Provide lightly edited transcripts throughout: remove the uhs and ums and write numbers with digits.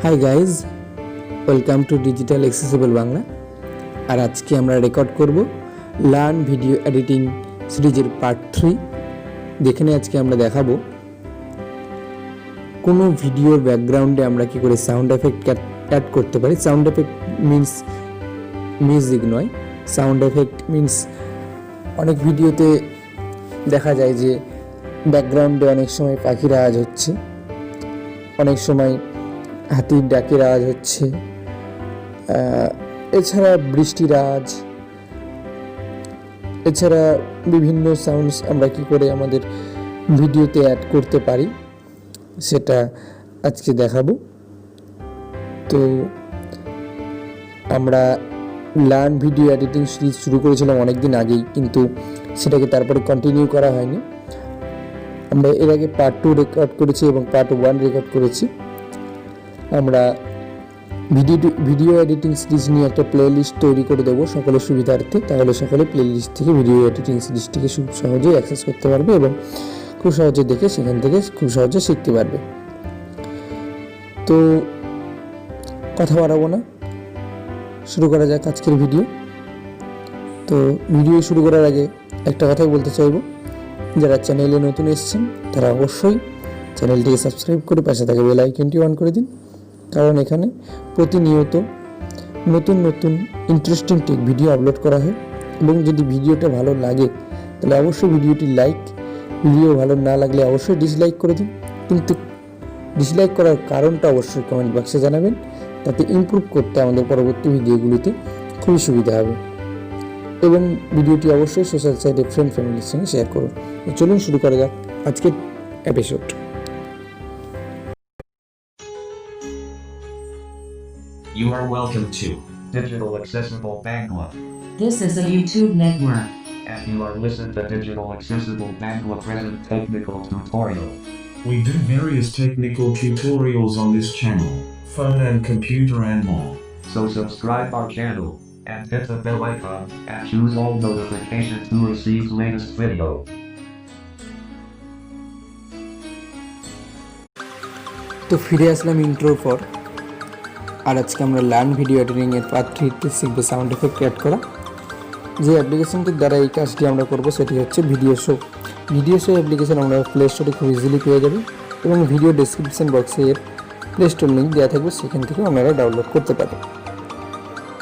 High guys, welcome to digital accessible Bangla. আর আজকে আমরা রেকর্ড করব লার্ন ভিডিও এডিটিং সিরিজের পার্ট 3, যেখানে আজকে আমরা দেখাবো কোনো ভিডিওর ব্যাকগ্রাউন্ডে আমরা কি করে সাউন্ড এফেক্ট অ্যাড করতে পারি। সাউন্ড এফেক্ট মিন্স মিউজিক নয়, সাউন্ড এফেক্ট মিন্স অনেক ভিডিওতে দেখা যায় যে ব্যাকগ্রাউন্ডে অনেক সময় পাখির আওয়াজ হচ্ছে, অনেক সময় হাতির ডাকের আওয়াজ হচ্ছে, এছাড়া বৃষ্টির আওয়াজ, এছাড়া বিভিন্ন সাউন্ডস আমরা কি করে আমাদের ভিডিওতে অ্যাড করতে পারি সেটা আজকে দেখাবো। তো আমরা লার্ন ভিডিও এডিটিং সিরিজ শুরু করেছিলাম অনেক দিন আগেই, কিন্তু সেটাকে তারপরে কন্টিনিউ করা হয়নি। আমরা এর আগে পার্ট 2 রেকর্ড করেছি এবং পার্ট 1 রেকর্ড করেছি। আমরা ভিডিও এডিটিং সিরিজ নিয়ে একটা প্লেলিস্ট তৈরি করে দেবো সকলের সুবিধার্থে, তাহলে সকলে প্লেলিস্ট থেকে ভিডিও এডিটিং সিরিজটিকে খুব সহজেই অ্যাক্সেস করতে পারবে এবং খুব সহজে দেখে সেখান থেকে খুব সহজে শিখতে পারবে। তো কথা বাড়াবো না, শুরু করা যাক আজকের ভিডিও। তো ভিডিও শুরু করার আগে একটা কথাই বলতে চাইবো, যারা চ্যানেলে নতুন এসেছেন তারা অবশ্যই চ্যানেলটিকে সাবস্ক্রাইব করে পাশে থাকা বেল আইকনটি অন করে দিন, কারণ এখানে প্রতিনিয়ত নতুন নতুন ইন্টারেস্টিং টেক ভিডিও আপলোড করা হয়। এবং যদি ভিডিওটা ভালো লাগে তাহলে অবশ্যই ভিডিওটি লাইক, ভিডিও ভালো না লাগলে অবশ্যই ডিসলাইক করে দিন, কিন্তু ডিসলাইক করার কারণটা অবশ্যই কমেন্ট বক্সে জানাবেন, তাতে ইমপ্রুভ করতে আমাদের পরবর্তী ভিডিওগুলিতে খুবই সুবিধা হবে। এবং ভিডিওটি অবশ্যই সোশ্যাল সাইটে ফ্রেন্ড ফ্যামিলির সঙ্গে শেয়ার করুন। চলুন শুরু করা যাক আজকের episode. You are welcome to Digital Accessible Bangla. This is a YouTube network. And you are listening to Digital Accessible Bangla present technical tutorial. We do various technical tutorials on this channel, phone and computer and more. So subscribe our channel and hit the bell icon and choose all notifications to receive latest video. তো ফিরে আসলাম ইন্ট্রোর পর, আর আজকে আমরা learn video এডিটিংয়ের part 3তে শিখবো sound effect add করা। যে অ্যাপ্লিকেশনটির দ্বারা এই কাজটি আমরা করবো সেটি হচ্ছে ভিডিও শো অ্যাপ্লিকেশন। আমরা প্লে স্টোরে খুব ইজিলি পেয়ে যাবে এবং ভিডিও ডেসক্রিপশন বক্সে এর প্লে স্টোর লিঙ্ক দেওয়া থাকবে, সেখান থেকে আপনারা ডাউনলোড করতে পারেন।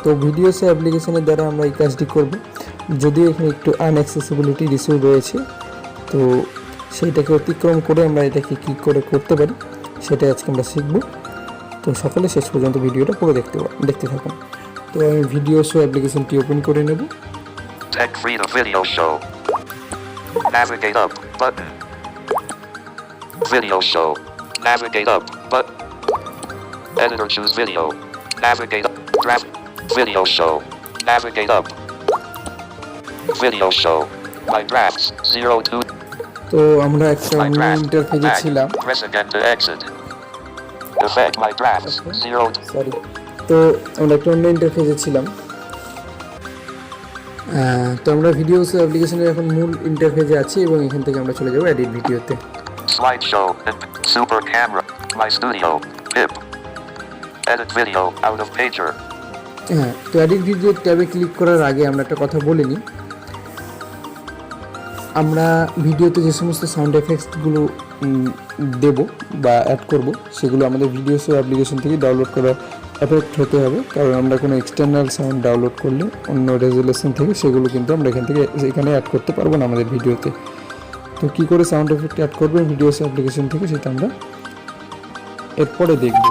তো ভিডিও শো অ্যাপ্লিকেশনের দ্বারা আমরা এই কাজটি করব, যদিও এখানে একটু আনঅ্যাক্সেসিবিলিটি ইস্যু রয়েছে, তো সেইটাকে অতিক্রম করে আমরা এটাকে কী করে করতে পারি সেটাই আজকে আমরা শিখব। তো সকলে শেষ পর্যন্ত ভিডিওটা পুরো দেখতে থাকুন। তো আমি ভিডিও শো অ্যাপ্লিকেশনটি ওপেন করে নেব। Tech Freedom Video Show. Navigate up button. Video Show. Navigate up button. Editor choose video. Navigate up. Draft. Video Show. Navigate up. Video Show. My drafts 02. তো আমরা একটা ইন্টারফেসে ছিলাম। Press again to exit. Effect my drafts 0. Sorry, তো আমরা একটা অন্য ইন্টারফেসে ছিলাম। তো আমরা ভিডিও অ্যাপ্লিকেশনের এখন মূল ইন্টারফেসে আছি এবং এখান থেকে আমরা চলে যাবো এডিট ভিডিওতে। Slideshow and super camera. My studio. Pip. Edit video out of pager. হ্যাঁ, তো এডিট ভিডিও ট্যাবে ক্লিক করার আগে আমরা একটা কথা বলে নিই। আমরা ভিডিওতে যে সমস্ত সাউন্ড এফেক্টসগুলো দেব বা অ্যাড করব সেগুলো আমাদের ভিডিও শো অ্যাপ্লিকেশন থেকে ডাউনলোড করা এফেক্ট হতে হবে, কারণ আমরা কোনো এক্সটার্নাল সাউন্ড ডাউনলোড করলে অন্য রেজুলেশন থেকে সেগুলো কিন্তু আমরা এখানে অ্যাড করতে পারবো না আমাদের ভিডিওতে। তো কী করে সাউন্ড এফেক্ট অ্যাড করবো ভিডিও শো অ্যাপ্লিকেশন থেকে সেটা আমরা এরপরে দেখব।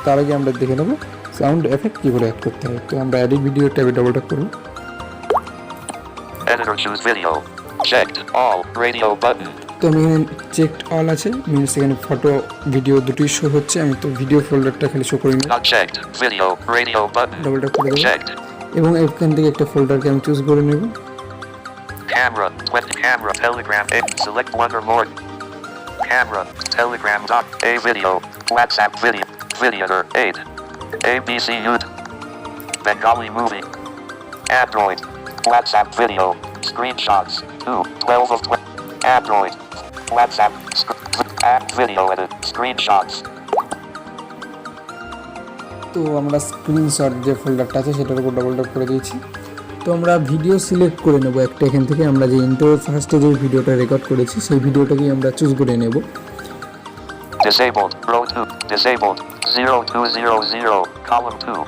তার আগে আমরা দেখে নেব সাউন্ড এফেক্ট কী করে অ্যাড করতে হয়। তো আমরা এডিট ভিডিও ট্যাবে ডাবল ট্যাপ করব। Editor choose video. Checked all radio button. তো আমি এখানে চেকড অল আছে, মিনস এখানে ফটো ভিডিও দুটোই শো হচ্ছে। আমি তো ভিডিও ফোল্ডারটা খালি শো করি না, Not checked. Video radio button. Double tap করে দেবো Checked. এবং এখান থেকে একটা ফোল্ডারকে আমি চুজ করে নেব। Camera 20 camera Telegram 8. Select one or more. Camera Telegram doc a video WhatsApp video Videoter 8. ABC Ud Bengali movie Android WhatsApp video screenshots 2 12 of 20 Android WhatsApp app video edit screenshots তো আমরা screenshot যে ফোল্ডারটা আছে সেটার উপর double tap করে দিয়েছি। তো আমরা ভিডিও সিলেক্ট করে নেব একটা, এখান থেকে আমরা যে ইন্টারো ফার্স্টে যে ভিডিওটা রেকর্ড করেছি সেই ভিডিওটাকেই আমরা চুজ করে নেব। Disabled. Row 2. Disabled. 0200. Column 2.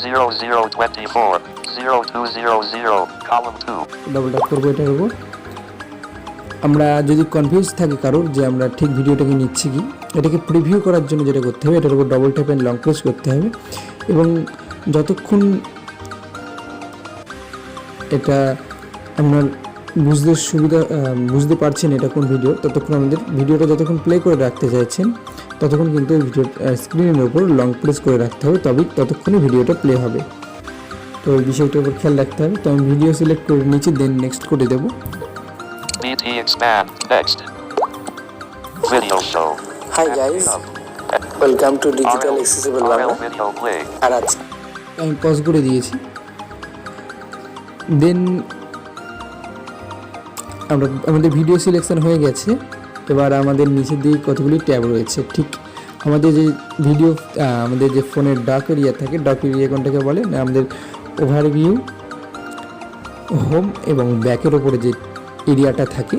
0024. 0200. Column 2. Double tap করবো এটার উপর। আমরা যদি কনফিউজ থাকি কারোর যে আমরা ঠিক ভিডিওটাকে নিচ্ছি কি, এটাকে প্রিভিউ করার জন্য যেটা করতে হবে, এটার উপর double tap and long press করতে হবে এবং যতক্ষণ এটা আপনার বুঝতে পারছেন এটা কোন ভিডিও, ততক্ষণ আমাদের ভিডিওটা যতক্ষণ প্লে করে রাখতে চাইছেন ততক্ষণ কিন্তু ভিডিও স্ক্রিনের উপর লং প্রেস করে রাখতে হবে, তবেই ততক্ষণই ভিডিওটা প্লে হবে। তো এই বিষয়টার উপর খেয়াল রাখতে হবে। তো আমি ভিডিও সিলেক্ট করে নিচ্ছি, দেন নেক্সট করে দেবো। BT expand. Next. Video show. Hi guys, welcome to Digital Accessible Bangla. Video play. আর আজকে আমি পজ করে দিয়েছি। দেন আমাদের ভিডিও সিলেকশন হয়ে গেছে। এবার আমাদের নিচের দিকে কতগুলি ট্যাব রয়েছে, ঠিক আমাদের যে ভিডিও আমাদের যে ফোনের ডার্ক এরিয়া থাকে, ডার্ক এরিয়া কোনটাকে বলে না, আমাদের ওভারভিউ, হোম এবং ব্যাকের ওপরে যে এরিয়াটা থাকে,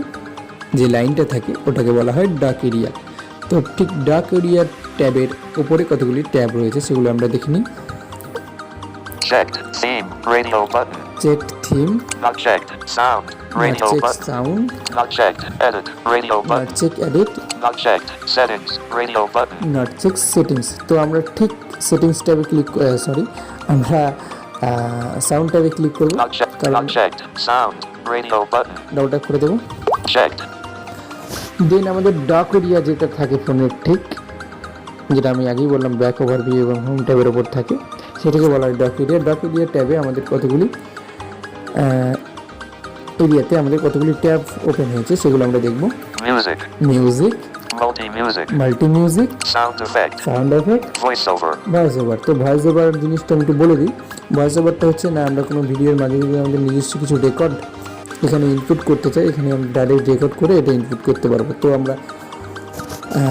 যে লাইনটা থাকে, ওটাকে বলা হয় ডার্ক এরিয়া। তো ঠিক ডার্ক এরিয়ার ট্যাবের উপরে কতগুলি ট্যাব রয়েছে সেগুলো আমরা দেখে নিই। Checked. Theme. Radio button. Check theme, Not checked. Sound. Radio check button. Sound, Not checked. Edit. Radio button. Check edit, Not checked. Settings. Radio button. Not check settings. তো আমরা ঠিক সেটিংস ট্যাবে আমরা সাউন্ড ট্যাবে ক্লিক করবো, Not checked. কারণ Not checked. Sound. Radio button. Double tap করে দেবো। Checked. দেন আমাদের ডার্ক এরিয়া যেটা থাকে ফোনের ঠিক, যেটা আমি আগেই বললাম ব্যাক ওভারভিউ এবং হোম ট্যাবের ওপর থাকে, সেটাকে বলা হয় ডার্ক এরিয়া। ডার্ক এরিয়া ট্যাবে আমাদের কতগুলি এরিয়াতে আমাদের কতগুলি ট্যাব ওপেন হয়েছে সেগুলো আমরা দেখব। Music. Music, Multi-music. Multi music, Sound effect. Sound effect, Voiceover. Voice over. তো ভয়েস ওভার জিনিসটা আমি একটু বলে দিই। ভয়েস ওভারটা হচ্ছে না, আমরা কোনো ভিডিওর মাঝে যদি আমাদের নিজস্ব কিছু রেকর্ড এখানে ইনপুট করতে চাই, এখানে আমরা ডাইরেক্ট রেকর্ড করে এটা ইনপুট করতে পারবো। তো আমরা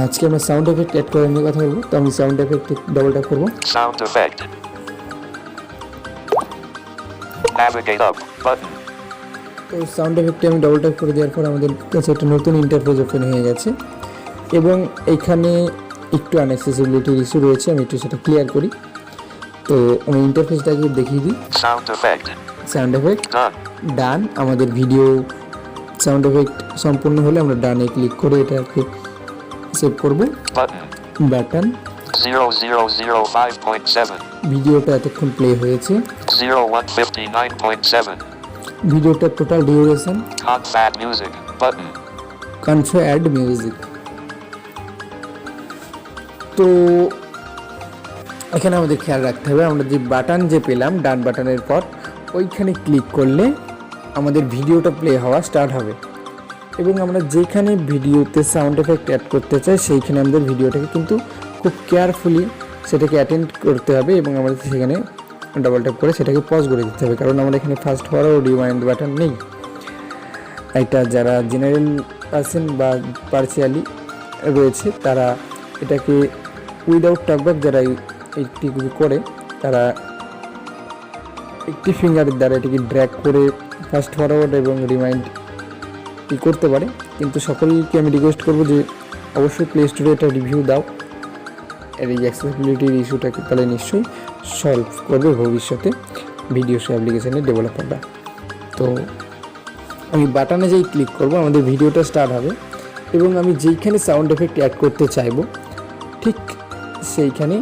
আজকে আমরা সাউন্ড এফেক্ট অ্যাড করার নিয়ে কথা বলবো। তো আমি সাউন্ড এফেক্ট ডবল ট্যাপ করবো। Sound effect. Navigate up. Button. তো সাউন্ড এফেক্টে আমি ডবল ট্যাপ করে দেওয়ার পর আমাদের কাছে একটা নতুন ইন্টারফেস ওপেন হয়ে গেছে এবং এখানে একটু আনএক্সেসিবিলিটি ইস্যু রয়েছে, আমি একটু সেটা ক্লিয়ার করি। তো আমি ইন্টারফেসটাকে দেখিয়ে দিই। Sound effect. Sound effect Done. ডান। আমাদের ভিডিও সাউন্ড এফেক্ট সম্পূর্ণ হলে আমরা ডানে ক্লিক করে এটাকে সেভ করব। Button. বাটন, 0005.7. ভিডিওটা এতক্ষণ প্লে হয়েছে। 0159.7. ভিডিওটার total duration. TalkBack music. Button. কনফার অ্যাড মিউজিক। তো এখানে আমাদের খেয়াল রাখতে হবে, আমরা যে বাটন যে পেলাম ডান বাটনের পর ওইখানে ক্লিক করলে আমাদের ভিডিওটা প্লে হওয়া স্টার্ট হবে এবং আমরা যেখানে ভিডিওতে সাউন্ড এফেক্ট অ্যাড করতে চাই সেইখানে আমাদের ভিডিওটাকে কিন্তু খুব কেয়ারফুলি সেটাকে অ্যাটেন্ড করতে হবে এবং আমাদের সেখানে ডাবল ট্যাপ করে সেটাকে পজ করে দিতে হবে, কারণ আমরা এখানে ফাস্ট ফরওয়ার্ড রিওয়াইন্ড বাটন নেই। এটা যারা জেনারেল পার্সন বা পার্সিয়ালি রয়েছে তারা এটাকে উইদাউট টকব্যাক যারা একটি করে তারা একটি ফিঙ্গারের দ্বারা এটিকে ড্র্যাগ করে ফাস্ট ফরওয়ার্ড এবং রিমাইন্ড করতে পারে। কিন্তু সকলকে আমি রিকোয়েস্ট করবো যে অবশ্যই প্লে স্টোরে এটা রিভিউ দাও, এর এই অ্যাক্সেসিবিলিটির ইস্যুটাকে তাহলে নিশ্চয়ই সলভ করবে ভবিষ্যতে ভিডিও অ্যাপ্লিকেশনের ডেভেলপাররা। তো আমি বাটনে যেই ক্লিক করব আমাদের ভিডিওটা স্টার্ট হবে এবং আমি যেইখানে সাউন্ড এফেক্ট অ্যাড করতে চাইবো ঠিক সেইখানে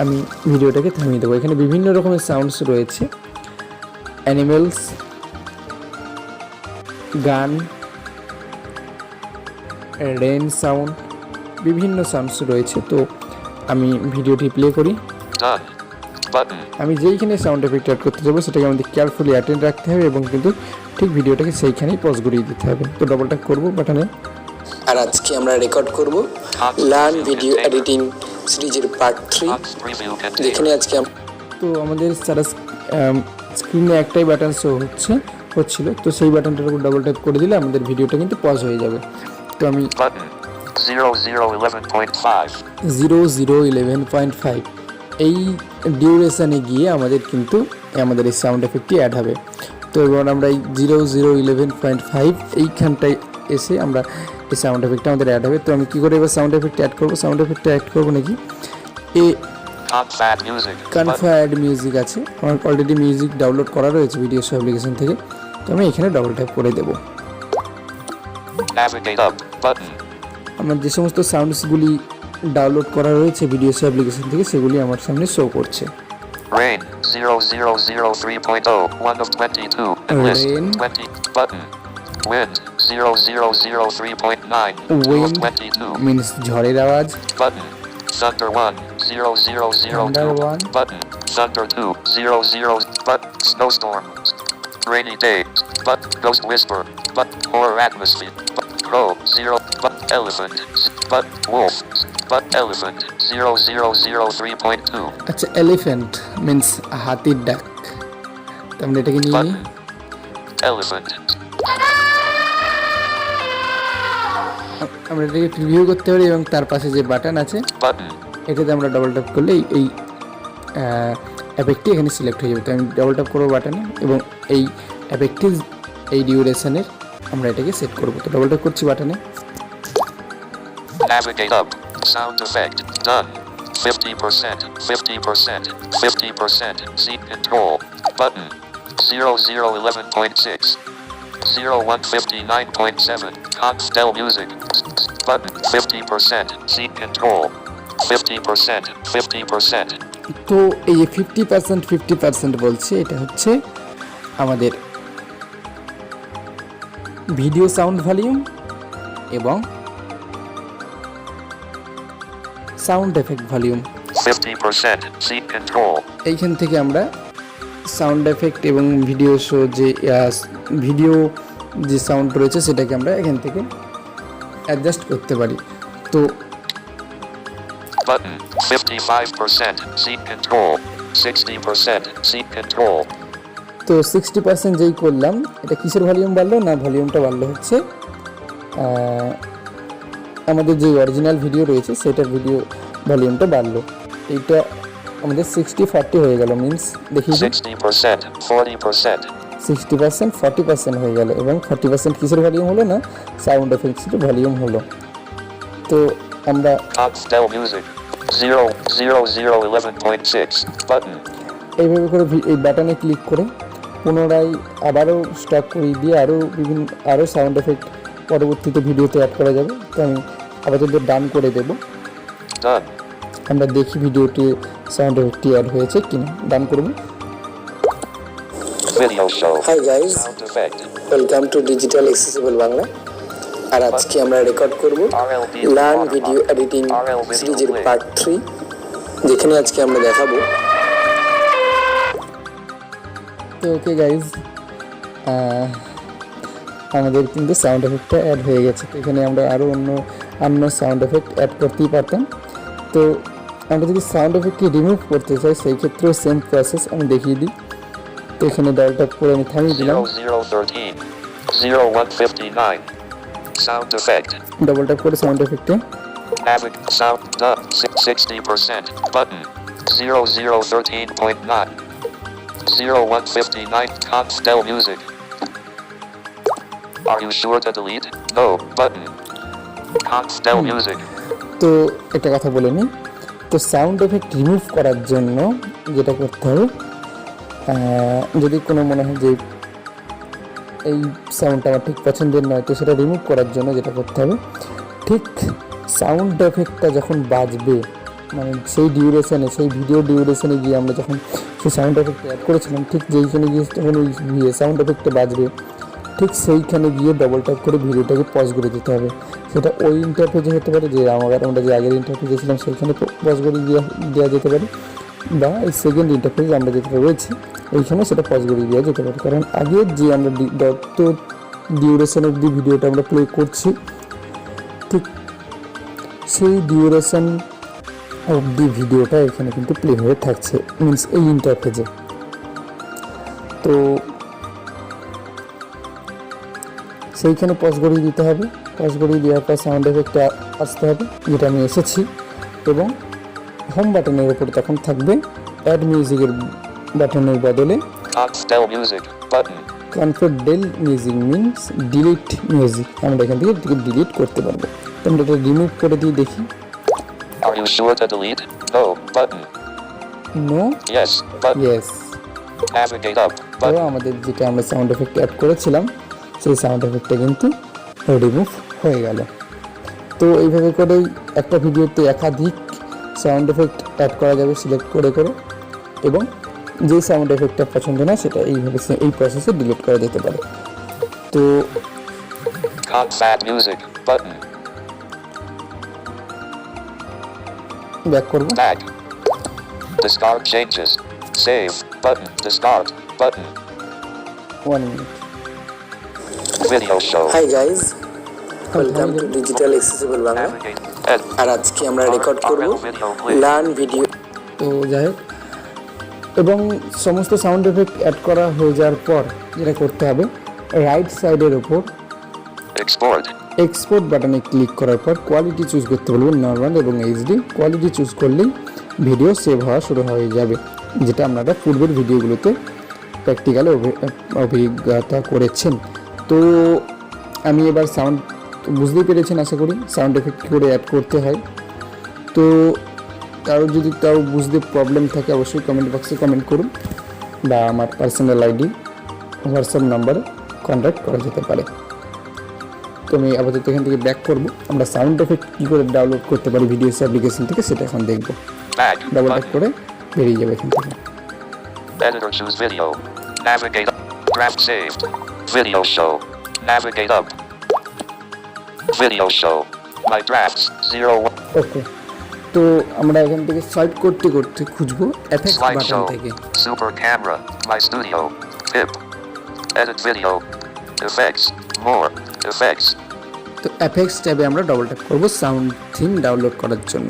আমি ভিডিওটাকে থামিয়ে দেবো। এখানে বিভিন্ন রকমের সাউন্ডস রয়েছে, অ্যানিমেলস, গান, রেন সাউন্ড, বিভিন্ন সাউন্ডস রয়েছে। তো আমি ভিডিওটি প্লে করি। Done. Button. আমি যেইখানে সাউন্ড এফেক্ট অ্যাড করতে যাবো সেটাকে আমাদের কেয়ারফুলি অ্যাটেন্ড রাখতে হবে এবং কিন্তু ঠিক ভিডিওটাকে সেইখানেই পজ করিয়ে দিতে হবে। তো ডবল ট্যাপ করবো বাটনে। আর আজকে আমরা রেকর্ড করব লার্ন ভিডিও এডিটিং সিরিজের পার্ট 3, Preview container. যেখানে আজকে তো আমাদের সারা স্ক্রিনে একটাই বাটন শো হচ্ছিল, তো সেই বাটনটার উপর ডবল ট্যাপ করে দিলে আমাদের ভিডিওটা কিন্তু পজ হয়ে যাবে। তো আমি Button. 0011.5. 0011.5 এই ডিউরেশনে গিয়ে আমাদের কিন্তু আমাদের এই সাউন্ড এফেক্টটি অ্যাড হবে। তো এবার আমরা এই 0011.5 এইখানটায় এসে আমরা এই সাউন্ড এফেক্টটা আমাদের অ্যাড হবে। তো আমি কী করে এবার সাউন্ড এফেক্ট অ্যাড করবো? সাউন্ড এফেক্টটা অ্যাড করবো নাকি কনফায়ার্ড মিউজিক আছে, আমার অলরেডি মিউজিক ডাউনলোড করা রয়েছে ভিডিওস অ্যাপ্লিকেশন থেকে। তো আমি এখানে ডাবল ট্যাপ করে দেবো। আমার যে সমস্ত সাউন্ডসগুলি ডাউনলোড করা রয়েছে ভিডিওস অ্যাপ্লিকেশন থেকে সেগুলি আমার সামনে শো করছে। Rain 0003.0 1 of 22 and list Rain. 20 button. Wind 0003.9 2 of 22 means ঝড়ের আওয়াজ। button. Thunder 1 0002 Thunder 1. button. Thunder 2 00 but snowstorm. Rainy day but ghost whisper but horror atmosphere but crow 0 but elephant but wolf but elephant 0003.2 আচ্ছা, elephant means হাতির ডাক। তো আমরা এটাকে নিয়ে নিই। elephant আমরা এটাকে প্রিভিউ করতে পারি এবং তার পাশে যে বাটন আছে button. এটাতে আমরা ডবল ট্যাপ করলে এই এফেক্টটি এখানে সিলেক্ট হয়ে যাবে। তো আমি ডবল ট্যাপ করবো বাটনে এবং এই এফেক্টটি এই ডিউরেশনের আমরা এটাকে সেট করবো। তো ডবল ট্যাপ করছি বাটনে। Navigate up. Sound effect. Done. 50%. 50%. 50%. Seat control. Button. 0011.6. 0159.7. Constel music. Button. 50%. Seat control. 50%. 50%. তো এই 50% বলছে, এটা হচ্ছে আমাদের ভিডিও সাউন্ড ভলিউম এবং sound effect volume. 50%. Seat control. এইখান থেকে আমরা সাউন্ড এফেক্ট এবং ভিডিও শো ভিডিও যে সাউন্ড রয়েছে সেটাকে আমরা এখান থেকে অ্যাডজাস্ট করতে পারি। তো Button. 55%. Seat control. 60%. Seat control. তো 60% যেই করলাম, এটা কিসের ভলিউম বাড়লো? না, ভলিউমটা বাড়লো হচ্ছে আমাদের যে অরিজিনাল ভিডিও রয়েছে সেটার ভিডিও ভলিউমটা বাড়লো। এইটা আমাদের 60-40 হয়ে গেল, মিনস দেখি 60%. 40%. 60% 40% হয়ে গেল এবং 40% কিসের ভলিউম হলো? না, সাউন্ড এফেক্টসের ভলিউম হলো। তো আমরা Constel music. 0011.6. Button. এইভাবে করে এই বাটনে ক্লিক করে পুনরায় আবারও স্টপ করিয়ে দিয়ে আরও সাউন্ড এফেক্ট পরবর্তীতে ভিডিওতে অ্যাড করা যাবে। তো আমি আপাতত ডান করে দেব। Done. আমরা দেখি ভিডিওটি সাউন্ড এফেক্টটি অ্যাড হয়েছে কিনা। ডান করব। Video show. Hi guys, Sound effect. Welcome to digital accessible Bangla. আর আজকে আমরা রেকর্ড করব লার্ন ভিডিও এডিটিং সিরিজের পার্ট 3, যেখানে আজকে আমরা দেখাবো। তো ওকে গাইজ, আমাদের কিন্তু সাউন্ড এফেক্টটা অ্যাড হয়ে গেছে। তো এখানে আমরা আরও অন্য সাউন্ড এফেক্ট অ্যাড করতেই পারতাম। তো আমরা যদি সাউন্ড এফেক্টকে রিমুভ করতে চাই সেই ক্ষেত্রেও সেম প্রসেস আমি দেখিয়ে দিই। তো এখানে ডবল ট্যাপ করে আমি থামিয়ে দিলাম। 0013. 0159. Sound effect. ডবল ট্যাপ করে sound এফেক্টে Sound done. 60%. Button. 0013.9. 0159. Constel music. Are you sure to delete? No. Button. Constel music. তো একটা কথা বলে নিই। তো সাউন্ড এফেক্ট রিমুভ করার জন্য যেটা করতে হবে, যদি কোনো মনে হয় যে এই সাউন্ডটা আমার ঠিক পছন্দের নয়, তো সেটা রিমুভ করার জন্য যেটা করতে হবে, ঠিক সাউন্ড এফেক্টটা যখন বাজবে, মানে সেই ডিউরেশনে, সেই ভিডিও ডিউরেশনে গিয়ে আমরা যখন সেই সাউন্ড এফেক্ট অ্যাড করেছিলাম, ঠিক যেইখানে গিয়ে যখন ওই সাউন্ড এফেক্টটা বাজবে, ঠিক সেইখানে গিয়ে ডবল ট্যাপ করে ভিডিওটাকে পজ করে দিতে হবে। সেটা ওই ইন্টারফেসে হতে পারে, যে আমরা যে আগের ইন্টারফেসে ছিলাম সেইখানে পজ করে দেওয়া যেতে পারে, বা এই সেকেন্ড ইন্টারফেস আমরা যেটা রয়েছে এইখানে সেটা পজ করে দেওয়া যেতে পারে। কারণ আগের যে আমরা যত ডিউরেশন অবধি ভিডিওটা আমরা প্লে করছি, ঠিক সেই ডিউরেশন অবধি ভিডিওটা এখানে কিন্তু প্লে হয়ে থাকছে, মিনস এই ইন্টারফেসে। তো সেইখানে পজ করিয়ে দিতে হবে। পজ করিয়ে দেওয়ার পর সাউন্ড এফেক্টটা আসতে হবে, যেটা আমি এসেছি, এবং হোম বাটনের উপর তখন থাকবে অ্যাড মিউজিকের বাটনের বদলে Confidel music button. কনফিডেল মিউজিক মিনস ডিলিট মিউজিক। আমরা এখান থেকে ডিলিট করতে পারবো। তো আমরা এটা রিমুভ করে দিয়ে দেখি। Are you sure to delete? No button. No, Yes button. Yes. Navigate up তো button. আমাদের যেটা আমরা সাউন্ড এফেক্ট অ্যাড করেছিলাম সেই সাউন্ড এফেক্টটা কিন্তু রিমুভ হয়ে গেল। তো এইভাবে করেই একটা ভিডিওতে একাধিক সাউন্ড এফেক্ট অ্যাড করা যাবে সিলেক্ট করে করে, এবং যে সাউন্ড এফেক্টটা পছন্দ না সেটা এইভাবে এই প্রসেসে ডিলিট করা যেতে পারে। তো TalkBack music button. ব্যাক করব। Back. Discard changes. Save button. Discard button. 1 minute. Video show. High guys, welcome to digital accessible Bangla. Navigate. Ed. আর আজকে আমরা রেকর্ড করব লার্ন ভিডিও। তো যাই হোক, এবং সমস্ত সাউন্ড এফেক্ট অ্যাড করা হয়ে যাওয়ার পর যেটা করতে হবে, রাইট সাইডের ওপর Export. এক্সপোর্ট বাটনে ক্লিক করার পর কোয়ালিটি চুজ করতে বলবেন, নর্মাল এবং এইচডি। কোয়ালিটি চুজ করলেই ভিডিও সেভ হওয়া শুরু হয়ে যাবে, যেটা আপনারা পূর্বের ভিডিওগুলোতে প্র্যাকটিক্যালে অভিজ্ঞতা করেছেন। তো আমি এবার সাউন্ড বুঝতেই পেরেছেন আশা করি সাউন্ড এফেক্ট কী করে অ্যাড করতে হয়। তো কারো যদি তাও বুঝতে প্রবলেম থাকে অবশ্যই কমেন্ট বক্সে কমেন্ট করুন, বা আমার পার্সোনাল আইডি হোয়াটসঅ্যাপ নাম্বারে কন্ট্যাক্ট করা যেতে পারে। তো আমি আপাতত এখান থেকে ব্যাক করব। আমরা সাউন্ড এফেক্ট কী করে ডাউনলোড করতে পারি ভিডিওস অ্যাপ্লিকেশন থেকে সেটা এখন দেখব। Back double tap button. করে বেরিয়ে যাবে এখান থেকে। Editor choose video. Navigate up. Draft saved. Video show. Navigate up. Video show. My drafts 01. ওকে, তো আমরা এখান থেকে সাইড করতে করতে খুঁজবো এফেক্টস বাটন Slideshow. থেকে। Super camera. My studio. Pip. Edit video. Effects. More. Effects. তো এফেক্টস ট্যাবে আমরা ডবল ট্যাপ করব সাউন্ড থিম ডাউনলোড করার জন্য।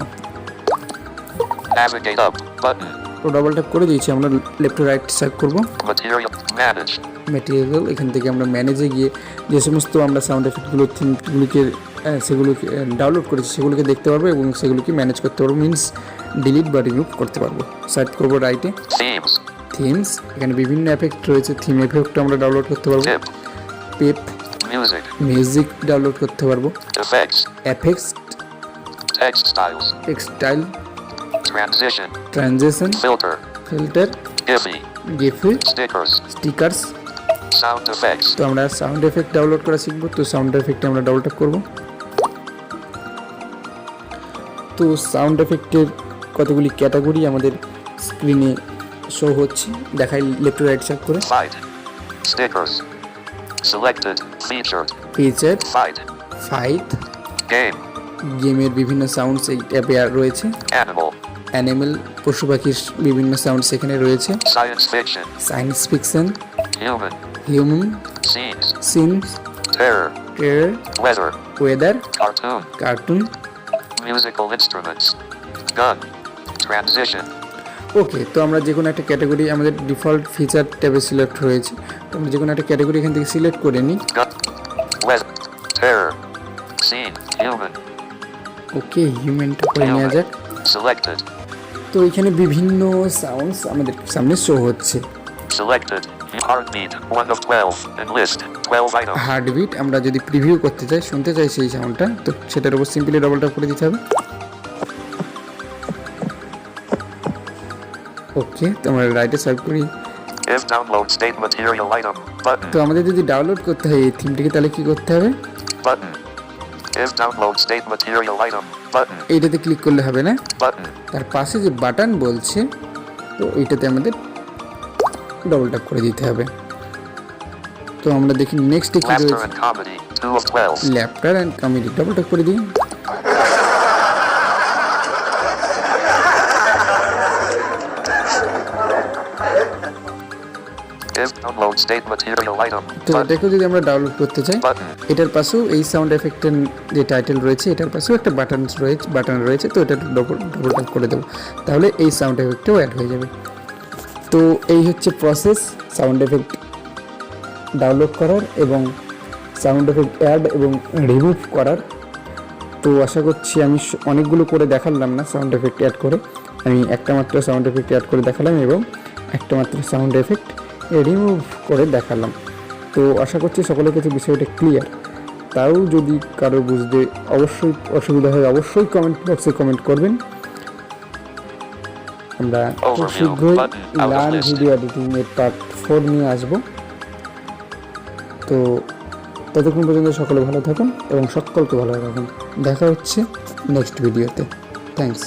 Navigate up button. তো ডবল ট্যাপ করে দিয়েছি, আমরা লেফট টু রাইট সাইড করব। Material. Manage. ম্যাটেরিয়াল, এখান থেকে আমরা ম্যানেজে গিয়ে যে সমস্ত আমরা সাউন্ড এফেক্টগুলো থিমগুলিকে সেগুলোকে ডাউনলোড করেছি সেগুলোকে দেখতে পারবো এবং সেগুলোকে ম্যানেজ করতে পারবো, মিনস ডিলিট বা রিমুভ করতে পারবো। সাইড করবো রাইটে Themes. থিমস, এখানে বিভিন্ন এফেক্ট রয়েছে, থিম এফেক্ট আমরা ডাউনলোড করতে পারবো। Tip. পেপ Music. মিউজিক ডাউনলোড করতে পারবো। Effects. Effects, Text styles. Textile, Transition. Transition, Filter. Filter, Giphy. Giphy, Stickers. Stickers. Sound effects. তো আমরা সাউন্ড এফেক্ট ডাউনলোড করা শিখবো। তো সাউন্ড এফেক্টে আমরা ডাবল ট্যাপ করবো। তো সাউন্ড এফেক্টের কতগুলি ক্যাটাগরি আমাদের স্ক্রিনে শো হচ্ছে, দেখাই লেফট টু রাইট সাইড করে। Fight. Stickers. Selected. Featured. Feature, Fight. Fight, Game. গেমের বিভিন্ন সাউন্ডস এই ট্যাবে রয়েছে। Animal. অ্যানিমেল, পশু পাখির বিভিন্ন সাউন্ডস এখানে রয়েছে। Science fiction. Science fiction, Human. Human, Scenes. Scenes, Terror. Terror, Weather. Weather, Cartoon. Cartoon. Musical instruments. Gun. Transition. Okay, তো আমরা যে কোনো একটা ক্যাটাগরি আমাদের ডিফল্ট ফিচার ট্যাবে সিলেক্ট হয়েছে, তো আমরা যে কোনো একটা ক্যাটাগরি এখান থেকে সিলেক্ট করে নিই। Gun. Weather. Terror. Scene. Human. ওকে, হিউম্যানটা করে নেওয়া যাক। Selected. তো এখানে বিভিন্ন সাউন্ডস আমাদের সামনে শো হচ্ছে। Selected. Heartbeat. 1 of 12. Enlist. 12 items. Heartbeat, আমরা যদি প্রিভিউ করতে চাই, শুনতে চাই সেই সাউন্ডটা, তো সেটার উপর সিম্পলি ডবল ট্যাপ করে দিতে হবে। ওকে, তো আমরা রাইটে সাইড করি। If download state material item. Button. তো আমাদের যদি ডাউনলোড করতে হয় এই থিমটিকে, তাহলে কি করতে হবে? Button. If download state material item. Button. এইটাতে ক্লিক করলে হবে না, Button. তার পাশে যে বাটন বলছে, তো এইটাতে আমাদের ডবল ট্যাপ করে দিতে হবে। তো আমরা দেখি নেক্সটে কি Laughter রয়েছে। and comedy. 2 of 12. Laughter and comedy, double tap করে দিই। If download state material item. তো Button. এটাকেও যদি আমরা ডাউনলোড করতে চাই, Button. এটার পাশেও এই সাউন্ড এফেক্টের যে টাইটেল রয়েছে এটার পাশেও একটা বাটন রয়েছে, তো এটা ডবল ট্যাপ করে দেবো, তাহলে এই সাউন্ড এফেক্টটাও অ্যাড হয়ে যাবে। তো এই হচ্ছে প্রসেস সাউন্ড এফেক্ট ডাউনলোড করার এবং সাউন্ড এফেক্ট অ্যাড এবং রিমুভ করার। তো আশা করছি আমি অনেকগুলো করে দেখালাম না সাউন্ড এফেক্ট অ্যাড করে, আমি একটা মাত্র সাউন্ড এফেক্ট অ্যাড করে দেখালাম এবং একটা মাত্র সাউন্ড এফেক্ট রিমুভ করে দেখালাম। তো আশা করছি সকলের কাছে বিষয়টা ক্লিয়ার। তাও যদি কারো বুঝতে অবশ্যই অসুবিধা হয় অবশ্যই কমেন্ট বক্সে কমেন্ট করবেন। আমরা খুব শীঘ্রই লার্ন ভিডিও এডিটিংয়ের পার্ট 4 নিয়ে আসব। তো ততক্ষণ পর্যন্ত সকলে ভালো থাকুন এবং সকলকে ভালো রাখুন। দেখা হচ্ছে নেক্সট ভিডিওতে। থ্যাঙ্কস।